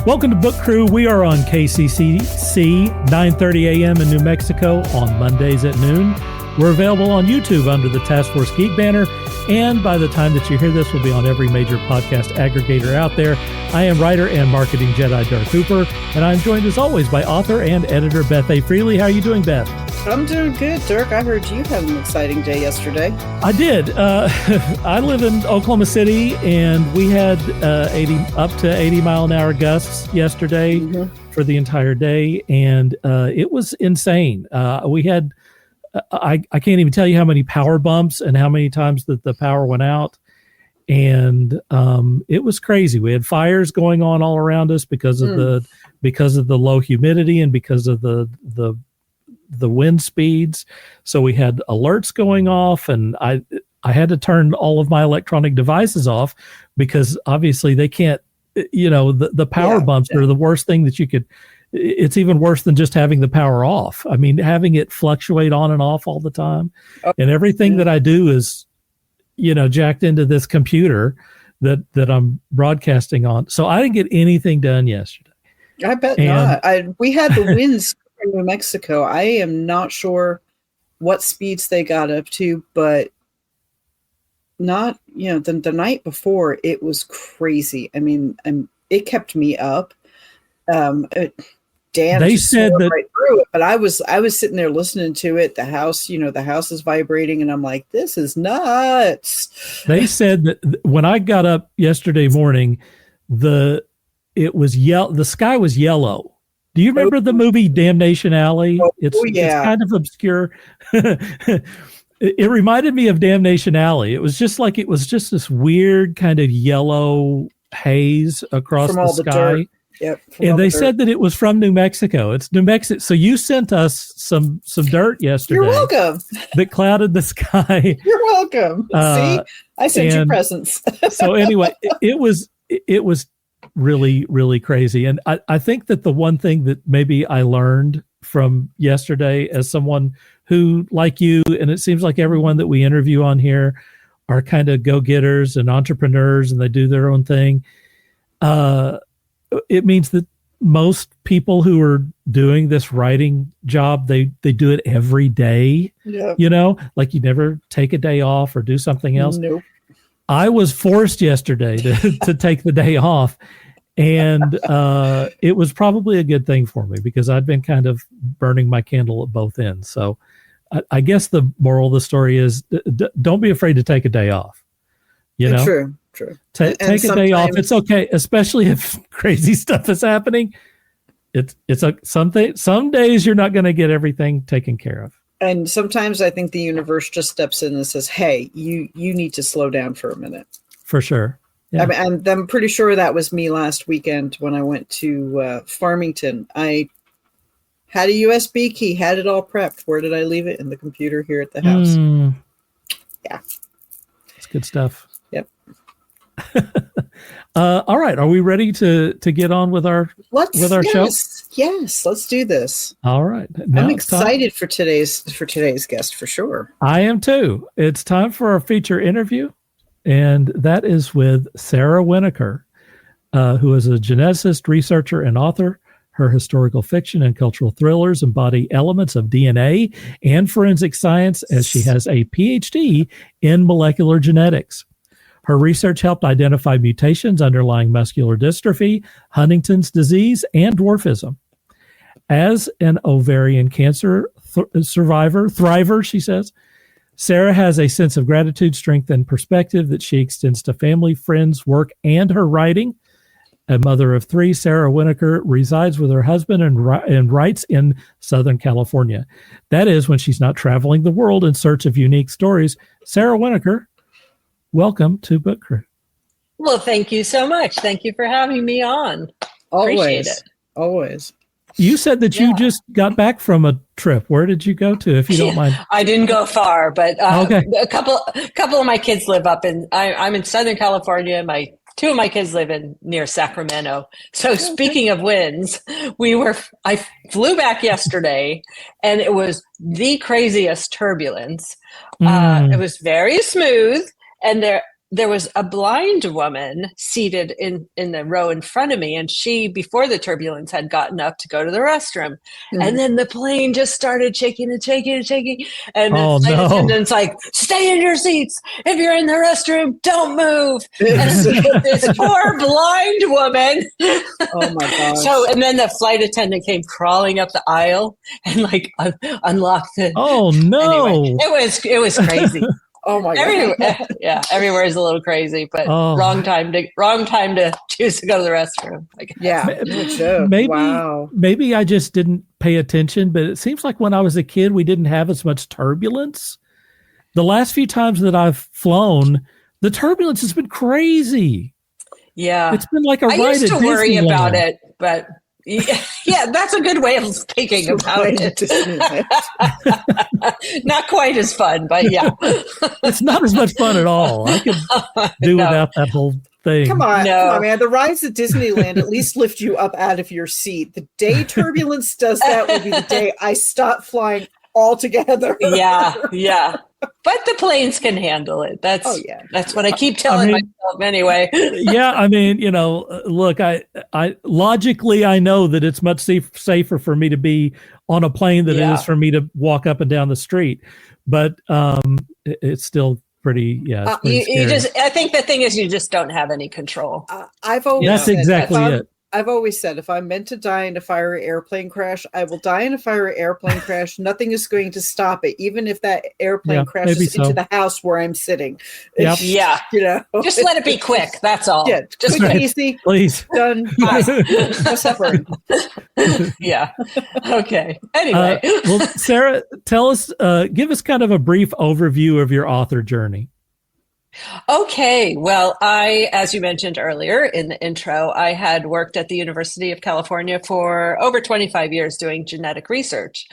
Welcome to Book Crew. We are on KCCC, 9:30 a.m. in New Mexico on Mondays at noon. We're available on YouTube under the Task Force Geek banner, and by the time that you hear this, we'll be on every major podcast aggregator out there. I am writer and marketing Jedi Darth Hooper, and I'm joined as always by author and editor Beth A. Freely. How are you doing, Beth? I'm doing good, Dirk. I heard you had an exciting day yesterday. I did. I live in Oklahoma City, and we had up to 80 mile an hour gusts yesterday for the entire day, and it was insane. We had I can't even tell you how many power bumps and how many times that the power went out. And it was crazy. We had fires going on all around us because of the low humidity and because of the wind speeds. So we had alerts going off, and I had to turn all of my electronic devices off because obviously they can't, the power bumps are the worst thing that you could. It's even worse than just having the power off. I mean, having it fluctuate on and off all the time. And everything that I do is, jacked into this computer that I'm broadcasting on. So I didn't get anything done yesterday. I bet not. We had the winds in New Mexico. I am not sure what speeds they got up to, but not, the night before it was crazy. I mean, it kept me up. Dan, they said that right through it, but I was sitting there listening to it. The house, the house is vibrating, and I'm like, this is nuts. They said that when I got up yesterday morning, the sky was yellow. Do you remember the movie Damnation Alley? It's kind of obscure. It reminded me of Damnation Alley. It was just this weird kind of yellow haze across the sky. Dirt. Yep, and they said that it was from New Mexico. It's New Mexico. So you sent us some dirt yesterday. You're welcome. That clouded the sky. You're welcome. See, I sent you presents. So anyway, it was really, really crazy. And I think that the one thing that maybe I learned from yesterday, as someone who, like you, and it seems like everyone that we interview on here are kind of go-getters and entrepreneurs, and they do their own thing. It means that most people who are doing this writing job, they do it every day. Yep. Like you never take a day off or do something else. Nope. I was forced yesterday to take the day off, and it was probably a good thing for me because I'd been kind of burning my candle at both ends. So I guess the moral of the story is don't be afraid to take a day off. True. Take a day off. It's okay, especially if crazy stuff is happening. Some days you're not going to get everything taken care of. And sometimes I think the universe just steps in and says, "Hey, you need to slow down for a minute." For sure. Yeah. I'm pretty sure that was me last weekend when I went to Farmington. I had a USB key, had it all prepped. Where did I leave it? In the computer here at the house. Yeah, it's good stuff. Yep. All right. Are we ready to get on with our show? Yes, let's do this. All right. I'm excited for today's guest for sure. I am too. It's time for our feature interview, and that is with Sara Winokur, who is a geneticist, researcher, and author. Her historical fiction and cultural thrillers embody elements of DNA and forensic science, as she has a Ph.D. in molecular genetics. Her research helped identify mutations underlying muscular dystrophy, Huntington's disease, and dwarfism. As an ovarian cancer thriver, she says, Sara has a sense of gratitude, strength, and perspective that she extends to family, friends, work, and her writing. A mother of three, Sara Winokur resides with her husband and writes in Southern California. That is when she's not traveling the world in search of unique stories. Sara Winokur, welcome to Book Crew. Well, thank you so much. Thank you for having me on. Appreciate it. Always. You said that you just got back from a trip. Where did you go to, if you don't mind? I didn't go far, but a couple of my kids live up in. I'm in Southern California. Two of my kids live near Sacramento. So speaking of winds, I flew back yesterday, and it was the craziest turbulence. It was very smooth, and there was a blind woman seated in the row in front of me, and she, before the turbulence, had gotten up to go to the restroom. And then the plane just started shaking and shaking and shaking. And the flight attendant's like, stay in your seats. If you're in the restroom, don't move. And this poor blind woman. Oh my gosh. So, and then the flight attendant came crawling up the aisle and like unlocked it. Oh no. Anyway, it was crazy. Oh my God. Everywhere is a little crazy, but wrong time to choose to go to the restroom. Maybe I just didn't pay attention, but it seems like when I was a kid, we didn't have as much turbulence. The last few times that I've flown, the turbulence has been crazy. Yeah. It's been like a ride I used to worry Disneyland. About it, but yeah, that's a good way of thinking about it. Not quite as fun, but yeah. It's not as much fun at all. I could do without that whole thing. Come on, man. The rides at Disneyland at least lift you up out of your seat. The day turbulence does that will be the day I stop flying altogether. Yeah. But the planes can handle it. That's what I keep telling myself anyway. Yeah, I mean, look, I logically I know that it's much safer for me to be on a plane than it is for me to walk up and down the street. But it's still pretty, it's pretty scary. I think the thing is you just don't have any control. That's exactly it. I've always said, if I'm meant to die in a fiery airplane crash, I will die in a fiery airplane crash. Nothing is going to stop it, even if that airplane crashes into the house where I'm sitting. Yep. Yeah. Just let it be quick. That's all. Yeah, just quick, easy. Please. Done. No suffering. Yeah. Okay. Anyway. Well, Sara, tell us, give us kind of a brief overview of your author journey. Okay. Well, as you mentioned earlier in the intro, I had worked at the University of California for over 25 years doing genetic research,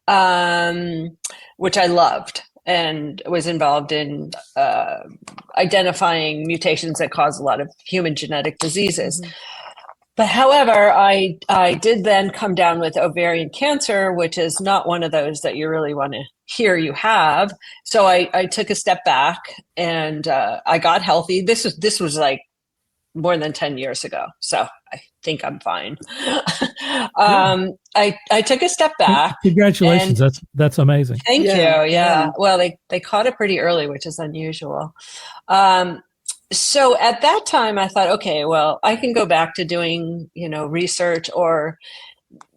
which I loved and was involved in identifying mutations that cause a lot of human genetic diseases. Mm-hmm. But however, I did then come down with ovarian cancer, which is not one of those that you really want to hear you have. So I took a step back and I got healthy. This was like more than 10 years ago. So I think I'm fine. I took a step back. Congratulations. That's amazing. Thank you. Yeah. Well, they caught it pretty early, which is unusual. So at that time I thought, okay, well, I can go back to doing, research, or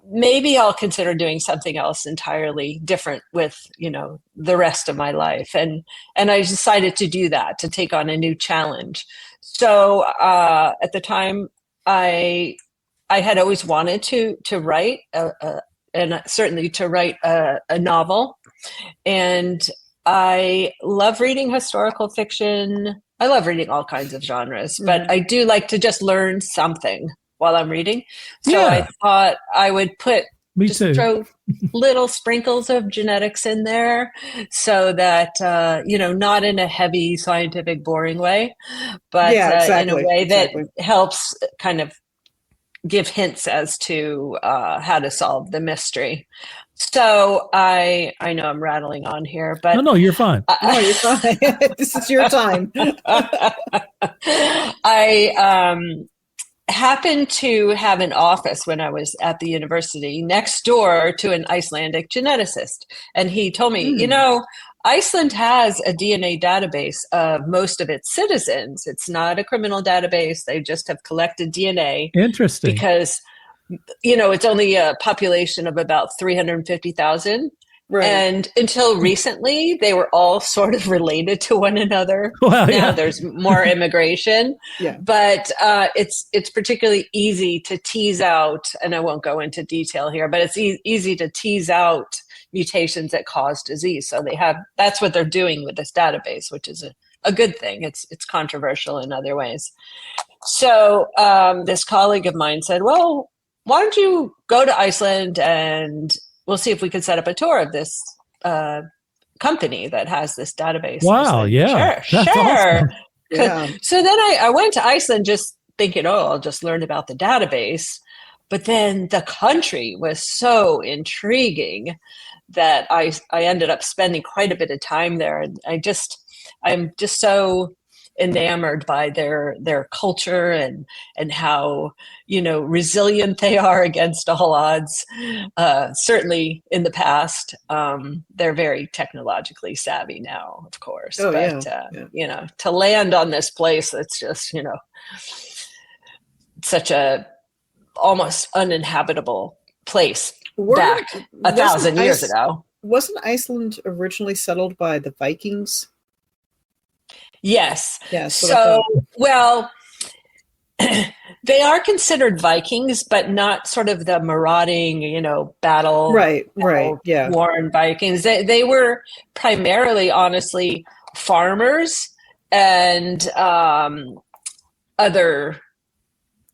maybe I'll consider doing something else entirely different with, the rest of my life. And I decided to do that, to take on a new challenge. So at the time I had always wanted to write and certainly to write a novel. And I love reading historical fiction. I love reading all kinds of genres, but I do like to just learn something while I'm reading. So I thought I would throw little sprinkles of genetics in there so that, not in a heavy scientific boring way, but in a way that helps kind of give hints as to how to solve the mystery. So I know I'm rattling on here, but no, you're fine. No, you're fine. This is your time. I happened to have an office when I was at the university next door to an Icelandic geneticist. And he told me, Iceland has a DNA database of most of its citizens. It's not a criminal database. They just have collected DNA. Interesting. Because it's only a population of about 350,000. Right. And until recently, they were all sort of related to one another. Well, now there's more immigration. But it's particularly easy to tease out, and I won't go into detail here, but it's easy to tease out mutations that cause disease. So that's what they're doing with this database, which is a good thing. It's controversial in other ways. So this colleague of mine said, well, why don't you go to Iceland and we'll see if we can set up a tour of this company that has this database. Wow, yeah. Sure. Awesome. Yeah. So then I went to Iceland just thinking, I'll just learn about the database. But then the country was so intriguing that I ended up spending quite a bit of time there. And I'm just so enamored by their culture and how, resilient they are against all odds. Certainly in the past, they're very technologically savvy now, of course. To land on this place that's just, such a almost uninhabitable place back 1,000 years ago. Wasn't Iceland originally settled by the Vikings? Yes. So, well, they are considered Vikings, but not sort of the marauding, battle. Right. Yeah. Worn Vikings. They were primarily, honestly, farmers and other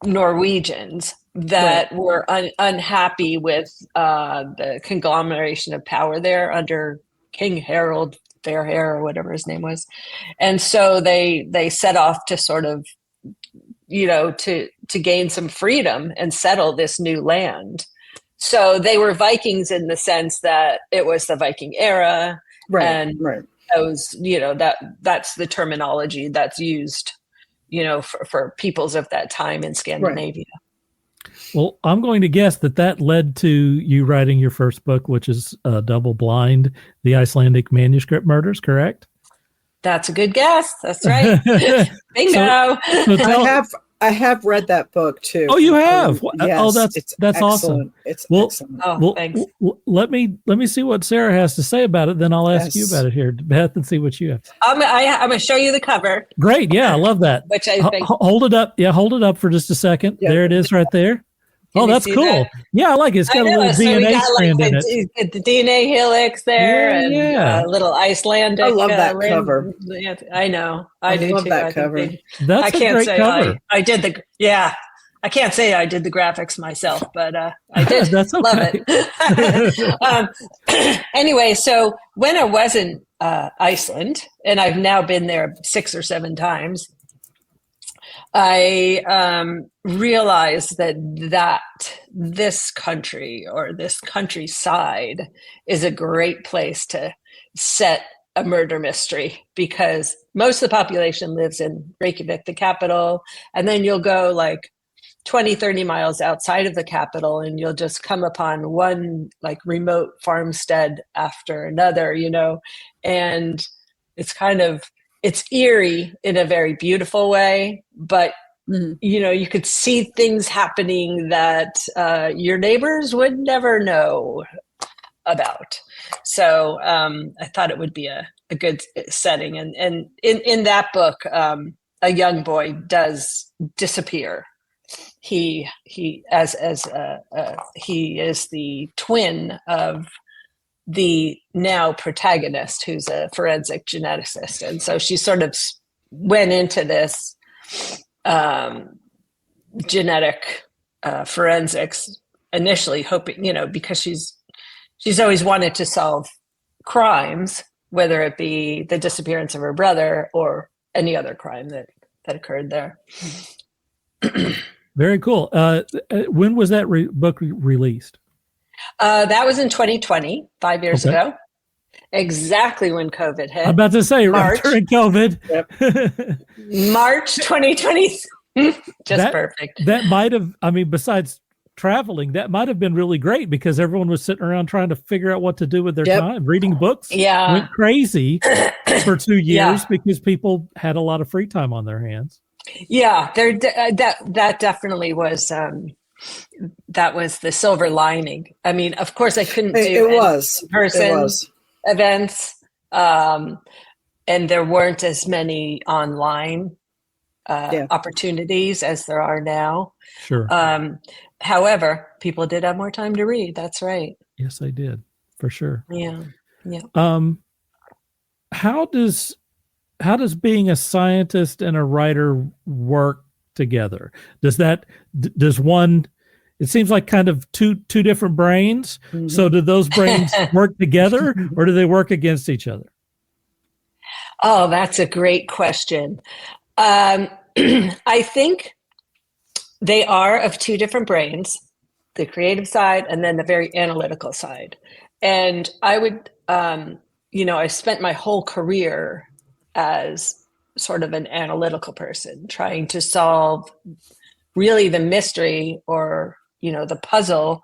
Norwegians that were unhappy with the conglomeration of power there under King Harold Fairhair or whatever his name was. And so they set off to sort of, to gain some freedom and settle this new land. So they were Vikings in the sense that it was the Viking era. Right. Those, that's the terminology that's used, for peoples of that time in Scandinavia. Right. Well, I'm going to guess that led to you writing your first book, which is Double Blind, The Icelandic Manuscript Murders, correct? That's a good guess. That's right. Bingo. I have read that book too. Oh, you have? Yes, that's awesome. It's excellent. Oh, thanks. Let me see what Sarah has to say about it. Then I'll ask you about it here, Beth, and see what you have. I'm going to show you the cover. Great. Yeah, I love that. Which I think. Hold it up. Yeah, hold it up for just a second. Yep. There it is right there. Oh, that's cool. That? Yeah, I like it. It's got a little DNA strand in it. The DNA helix there, and a little Icelandic. I love that cover. I know. I do love too. that cover. That's a great cover. I did I can't say I did the graphics myself, but I did. That's okay. Love it. Anyway, so when I was in Iceland, and I've now been there 6 or 7 times, I realized that this country or this countryside is a great place to set a murder mystery, because most of the population lives in Reykjavik, the capital, and then you'll go like 20, 30 miles outside of the capital and you'll just come upon one like remote farmstead after another, and it's eerie in a very beautiful way, but you could see things happening that your neighbors would never know about. So I thought it would be a good setting. And in that book, a young boy does disappear. He is the twin of the now protagonist, who's a forensic geneticist. And so she sort of went into this genetic forensics initially hoping, because she's always wanted to solve crimes, whether it be the disappearance of her brother or any other crime that occurred there. Very cool. When was that book released? That was in 2020, 5 years ago. Exactly when COVID hit. I'm about to say, March. During COVID. Yep. March 2020. Perfect. That might have, besides traveling, that might have been really great because everyone was sitting around trying to figure out what to do with their time. Reading books went crazy for 2 years because people had a lot of free time on their hands. Yeah, that definitely was. That was the silver lining. Of course, I couldn't do in-person events, and there weren't as many online opportunities as there are now. Sure. However, people did have more time to read. That's right. Yes, I did, for sure. Yeah. How does being a scientist and a writer work together? Does one? It seems like kind of two different brains. Mm-hmm. So do those brains work together, or do they work against each other? Oh, that's a great question. I think they are of two different brains, the creative side and then the very analytical side. And I would, I spent my whole career as sort of an analytical person trying to solve really the mystery or, the puzzle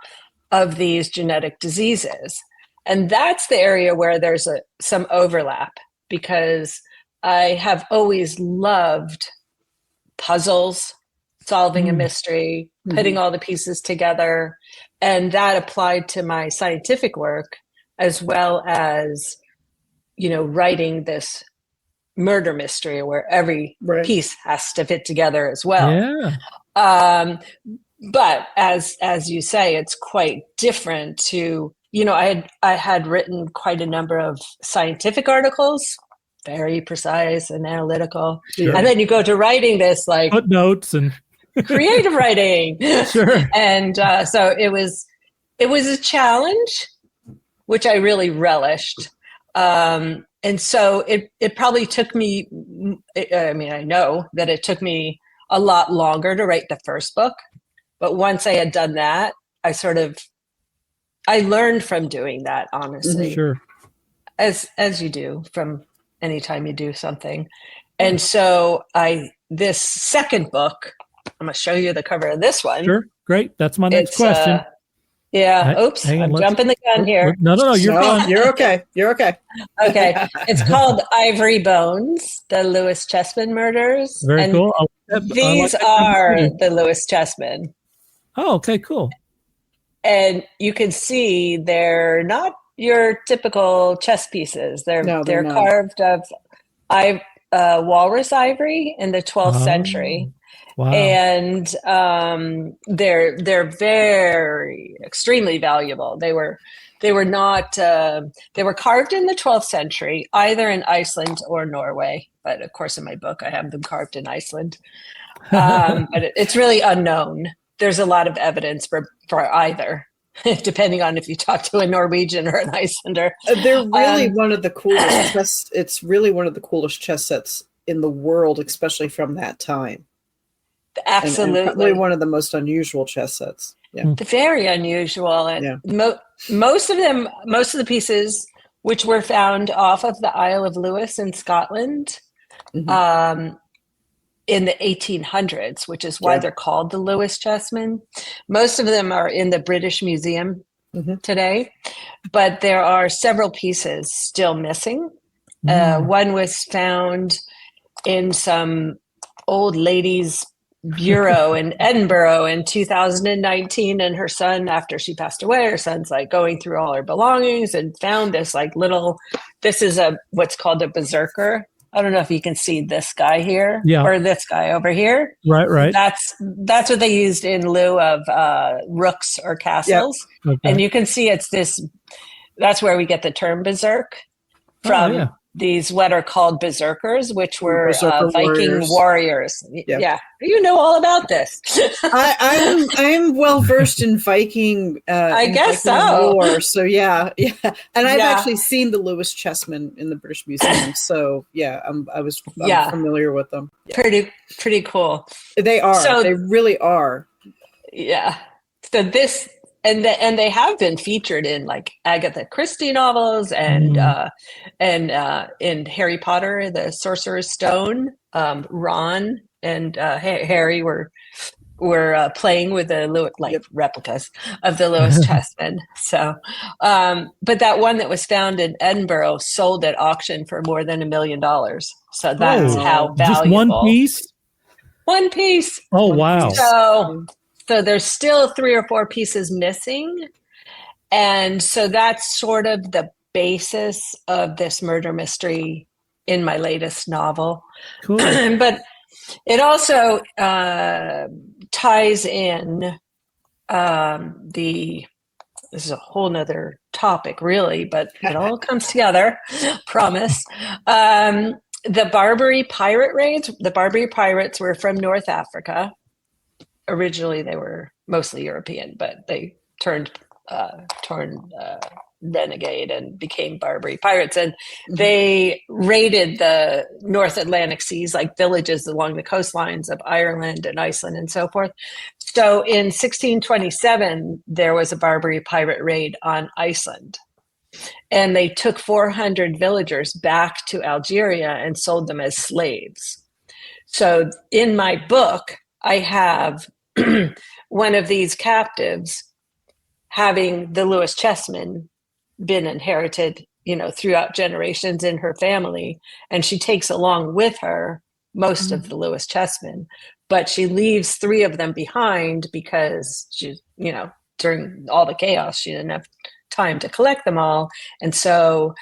of these genetic diseases. And that's the area where there's some overlap, because I have always loved puzzles, solving a mystery, putting all the pieces together. And that applied to my scientific work, as well as, writing this murder mystery where every piece has to fit together as well. Yeah. But as you say, it's quite different to, I had written quite a number of scientific articles, very precise and analytical. Sure. And then you go to writing this like footnotes and creative writing. Sure. And so it was a challenge, which I really relished. And so it probably took me, I know that it took me a lot longer to write the first book. But once I had done that, I learned from doing that, honestly. Sure. As you do from any time you do something. And so this second book, I'm going to show you the cover of this one. Sure. Great. That's my next question. Oops. I'm jumping the gun here. No. You're fine. You're okay. You're okay. Okay. It's called Ivory Bones, the Lewis Chessman Murders. Very cool. These are the Lewis Chessmen. Oh, okay, cool. And you can see they're not your typical chess pieces. They're carved of walrus ivory in the 12th century. Wow. And they're very extremely valuable. They were not they were carved in the 12th century, either in Iceland or Norway. But of course, in my book, I have them carved in Iceland. But it's really unknown. There's a lot of evidence for either, depending on if you talk to a Norwegian or an Icelander. They're really one of the coolest chess. It's really one of the coolest chess sets in the world, especially from that time. Absolutely. And probably one of the most unusual chess sets. Yeah. Very unusual. And most of the pieces, which were found off of the Isle of Lewis in Scotland, in the 1800s, which is why they're called the Lewis Chessmen. Most of them are in the British Museum today, but there are several pieces still missing. One was found in some old lady's bureau in Edinburgh in 2019, and her son, after she passed away, her son's like going through all her belongings and found this this is what's called a berserker. I don't know if you can see this guy here or this guy over here. Right. That's what they used in lieu of rooks or castles. Yep. Okay. And you can see that's where we get the term berserk from. These what are called berserkers, which were Viking warriors. Yeah, you know all about this. I'm well versed in Viking. I guess so. War, so yeah, and I've actually seen the Lewis Chessmen in the British Museum. So I'm familiar with them. Pretty cool. They are. So, they really are. Yeah. So this. And they have been featured in like Agatha Christie novels and in Harry Potter, the Sorcerer's Stone. Ron and Harry were playing with the replicas of the Lewis Chessmen. So, but that one that was found in Edinburgh sold at auction for more than $1 million. So that's how valuable. Just one piece. One piece. Oh wow. So there's still 3 or 4 pieces missing. And so that's sort of the basis of this murder mystery in my latest novel. Cool. But it also ties in this is a whole nother topic really, but it all comes together, promise. The Barbary pirate raids, the Barbary pirates were from North Africa. Originally, they were mostly European, but they turned renegade and became Barbary pirates. And they raided the North Atlantic seas, like villages along the coastlines of Ireland and Iceland and so forth. So in 1627, there was a Barbary pirate raid on Iceland. and they took 400 villagers back to Algeria and sold them as slaves. So in my book, I have one of these captives having the Lewis chessmen been inherited, throughout generations in her family. And she takes along with her most of the Lewis chessmen, but she leaves 3 of them behind because she, during all the chaos, she didn't have time to collect them all. And so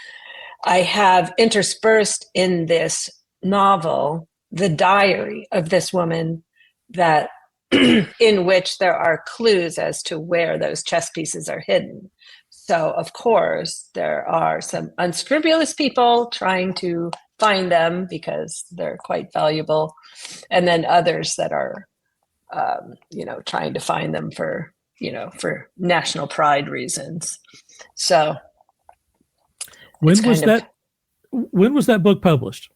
I have interspersed in this novel the diary of this woman that in which there are clues as to where those chess pieces are hidden. So, of course, there are some unscrupulous people trying to find them because they're quite valuable, and then others that are, trying to find them for national pride reasons. So, when was that book published?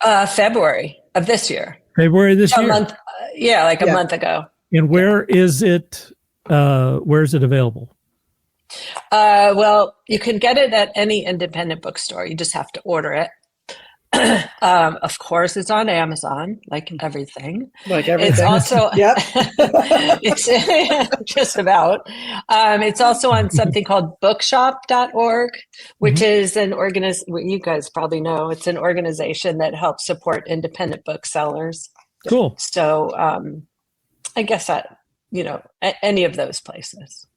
February of this year. February this year. A month, a month ago. And where is it? Where is it available? Well, you can get it at any independent bookstore. You just have to order it. Of course, it's on Amazon, like everything. It's also, it's just about. It's also on something called bookshop.org, which is an you guys probably know, it's an organization that helps support independent booksellers. Cool. So I guess that, any of those places.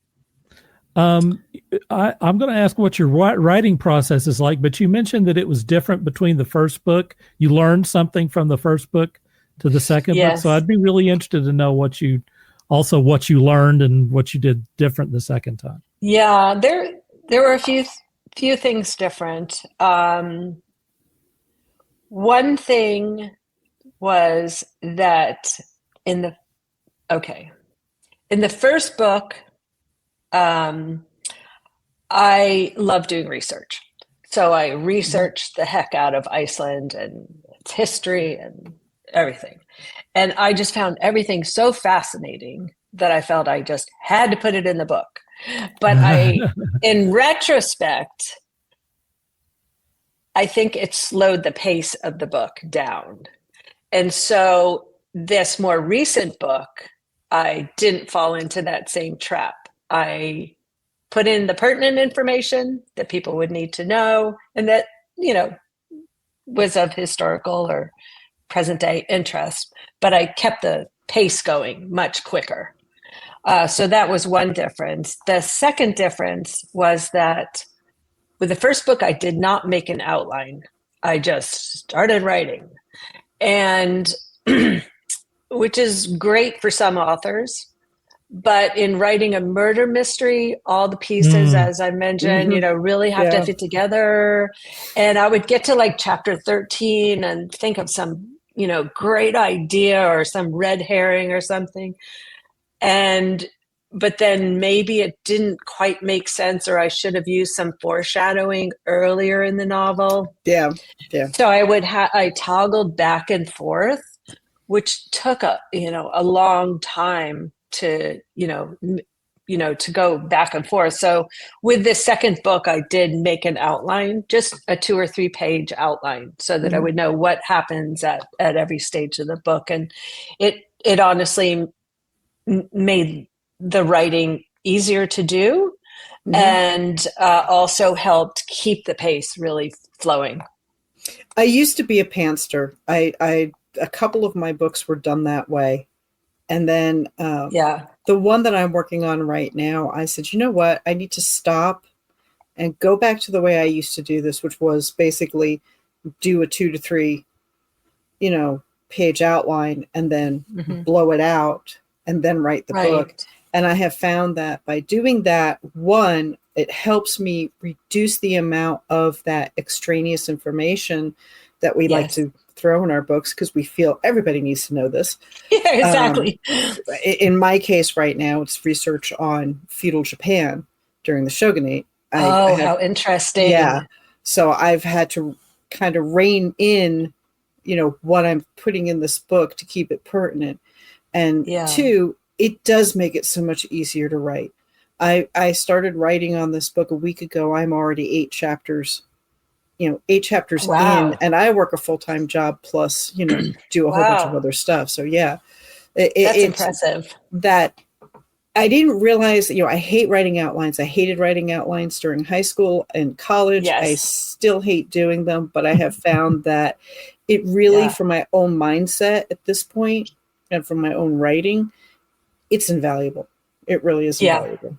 I'm going to ask what your writing process is like, but you mentioned that it was different between the first book. You learned something from the first book to the second book. So I'd be really interested to know what you learned and what you did different the second time. Yeah, there were a few things different. One thing was that in the first book, I love doing research. So I researched the heck out of Iceland and its history and everything. And I just found everything so fascinating that I felt I just had to put it in the book. But in retrospect, I think it slowed the pace of the book down. And so this more recent book, I didn't fall into that same trap. I put in the pertinent information that people would need to know and that, was of historical or present day interest, but I kept the pace going much quicker. So that was one difference. The second difference was that with the first book, I did not make an outline. I just started writing, and which is great for some authors. But in writing a murder mystery, all the pieces, as I mentioned, really have to fit together. And I would get to like chapter 13 and think of some, great idea or some red herring or something. But then maybe it didn't quite make sense, or I should have used some foreshadowing earlier in the novel. Yeah. So I toggled back and forth, which took a long time to to go back and forth. So with this second book, I did make an outline, just a 2 or 3 page outline, so that I would know what happens at every stage of the book. And it honestly made the writing easier to do, and also helped keep the pace really flowing. I used to be a pantser. A couple of my books were done that way. And then the one that I'm working on right now, I said, you know what? I need to stop and go back to the way I used to do this, which was basically do a 2 to 3, page outline and then blow it out and then write the book. And I have found that by doing that, one, it helps me reduce the amount of that extraneous information that we like to throw in our books because we feel everybody needs to know this. Yeah, exactly. In my case right now, it's research on feudal Japan during the shogunate. How interesting. Yeah. So I've had to kind of rein in, what I'm putting in this book to keep it pertinent. And 2, it does make it so much easier to write. I started writing on this book a week ago. I'm already 8 chapters in, and I work a full-time job plus, do a whole bunch of other stuff. So yeah, that's impressive. That I didn't realize, I hate writing outlines. I hated writing outlines during high school and college. Yes. I still hate doing them, but I have found that it really, for my own mindset at this point and from my own writing, it's invaluable. It really is invaluable.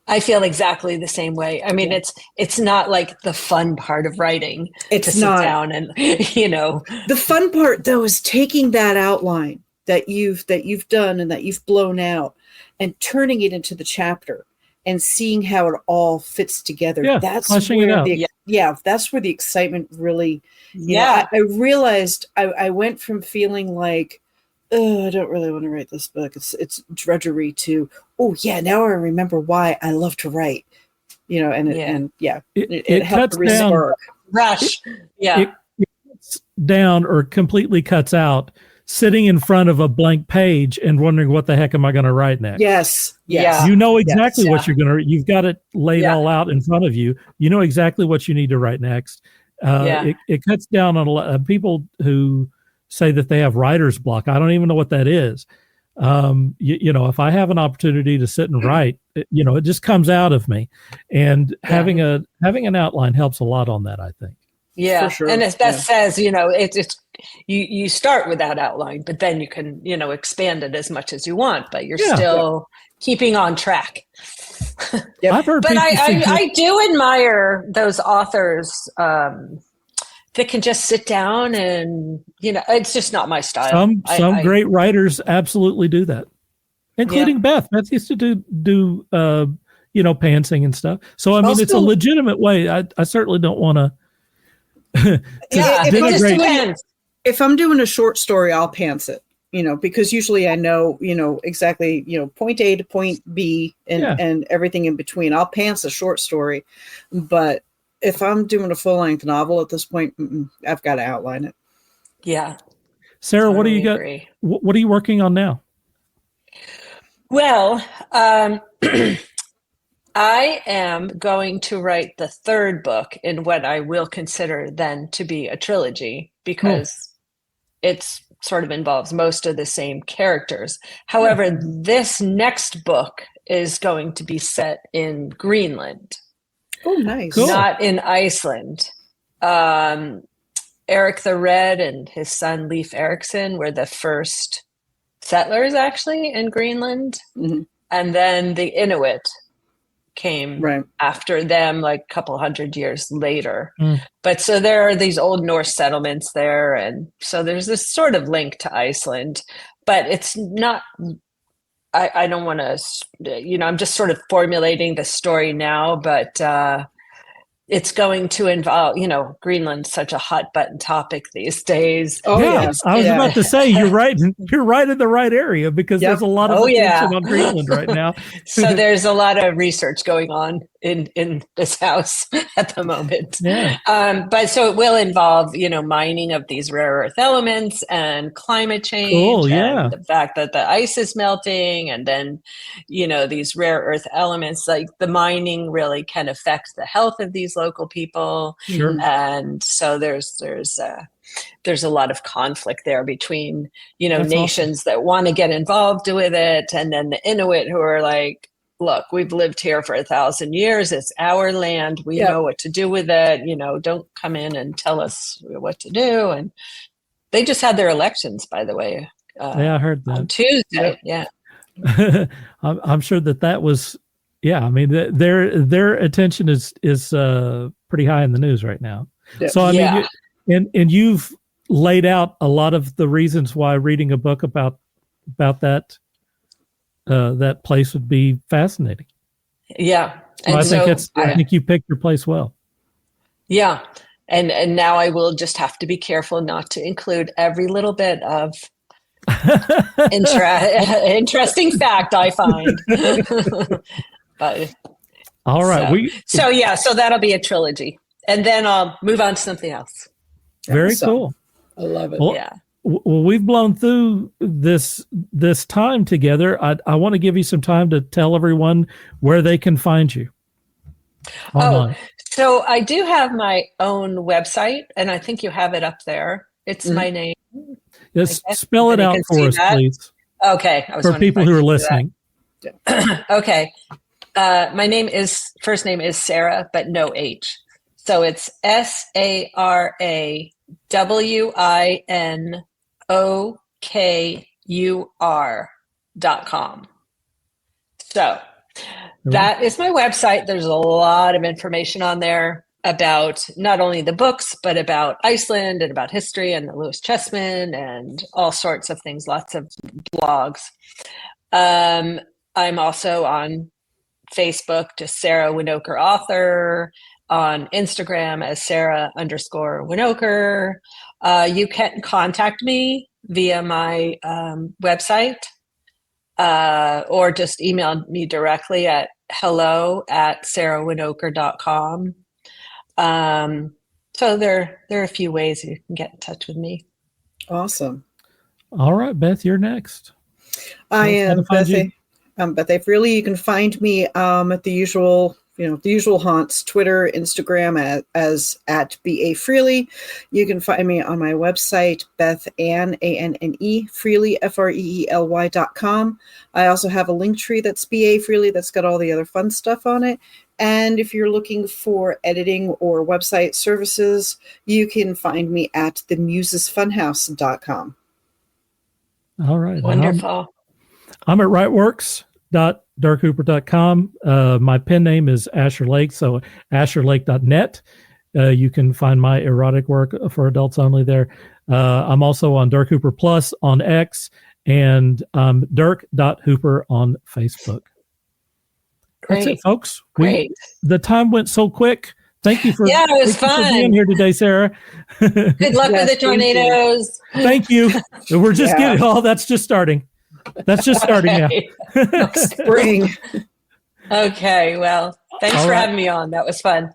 I feel exactly the same way. I mean, it's not like the fun part of writing. It's to sit down and, The fun part, though, is taking that outline that you've done and that you've blown out and turning it into the chapter and seeing how it all fits together. Yeah, that's fleshing where it out. That's where the excitement really. I realized I went from feeling like, oh, I don't really want to write this book. It's drudgery to, oh yeah, now I remember why I love to write. It helped cuts down. Rush. Yeah. It cuts down or completely cuts out sitting in front of a blank page and wondering what the heck am I going to write next? Yes. Yeah. You know exactly what you're going to, you've got it laid all out in front of you. You know exactly what you need to write next. It cuts down on a lot of people who say that they have writer's block. I don't even know what that is. If I have an opportunity to sit and write, it just comes out of me, and having an outline helps a lot on that, I think. Yeah. For sure. And that says, it's you start with that outline, but then you can, expand it as much as you want, but you're still keeping on track. I've heard but I do admire those authors that can just sit down and, it's just not my style. Some great writers absolutely do that, including Beth. Beth used to do pantsing and stuff. So, I mean, it's a legitimate way. I certainly don't want to. If I'm doing a short story, I'll pants it, because usually I know, exactly, point A to point B and everything in between. I'll pants a short story, but if I'm doing a full-length novel at this point, I've got to outline it. Yeah. Sarah, what do you got? What are you working on now? Well, I am going to write the 3rd book in what I will consider then to be a trilogy, because it's sort of involves most of the same characters. However, this next book is going to be set in Greenland. Oh, nice. Cool. Not in Iceland. Eric the Red and his son Leif Erikson were the first settlers actually in Greenland. Mm-hmm. And then the Inuit came after them, like a couple hundred years later. But so there are these old Norse settlements there. And so there's this sort of link to Iceland, but it's not, I don't want to, I'm just sort of formulating the story now, but it's going to involve, Greenland's such a hot button topic these days. Oh yeah, I was about to say you're right in the right area, because there's a lot of attention on Greenland right now. So there's a lot of research going on in this house at the moment. Yeah. But so it will involve, mining of these rare earth elements and climate change. Cool, and the fact that the ice is melting, and then, these rare earth elements, like the mining really can affect the health of these local people. Sure. And so there's a lot of conflict there between, That's nations that want to get involved with it, and then the Inuit who are like, look, we've lived here for 1,000 years. It's our land. We know what to do with it. Don't come in and tell us what to do. And they just had their elections, by the way. I heard that on Tuesday. Yeah. I'm sure that was, I mean, their attention is pretty high in the news right now. Yeah. So, I mean, and you've laid out a lot of the reasons why reading a book about that, that place would be fascinating. Yeah. So I think you picked your place well. Yeah. And now I will just have to be careful not to include every little bit of interesting fact I find. But all right. So that'll be a trilogy. And then I'll move on to something else. Very cool. I love it. Well, Well, we've blown through this time together. I want to give you some time to tell everyone where they can find you online. So I do have my own website, and I think you have it up there. It's my name. Just spell it out for us, please. Okay. For people who are listening. Okay. My first name is Sara, but no H. So it's Sarawinokur.com. So that is my website. There's a lot of information on there about not only the books, but about Iceland and about history and the Lewis Chessman and all sorts of things, lots of blogs. I'm also on Facebook, just Sara Winokur author, on Instagram as Sara_Winokur. You can contact me via my website or just email me directly at hello@sarawinokur.com. So there are a few ways you can get in touch with me. Awesome. All right, Beth, you're next. I am Beth A. Freely. You can find me at the usual haunts, Twitter, Instagram as at BA Freely. You can find me on my website, BethAnne, ANNE, Freely, FREELY.com. I also have a link tree that's BA Freely that's got all the other fun stuff on it. And if you're looking for editing or website services, you can find me at themusesfunhouse.com. All right. Wonderful. I'm at rightworks.darkhooper.com. My pen name is Asher Lake, so asherlake.net. You can find my erotic work for adults only there. I'm also on Dark Hooper Plus on X and Dirk.Hooper on Facebook. Great. That's it, folks. Great. The time went so quick. Thank you for it was fun for being here today, Sarah. Good luck with the tornadoes. Thank you. We're just getting. Oh, that's just starting. That's just starting now. Spring. Okay. Well, thanks for having me on. That was fun.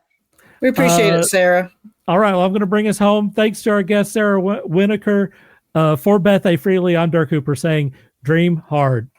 We appreciate it, Sarah. All right. Well, I'm going to bring us home. Thanks to our guest, Sara Winokur. For Beth A. Freely, I'm Dark Hooper saying, dream hard.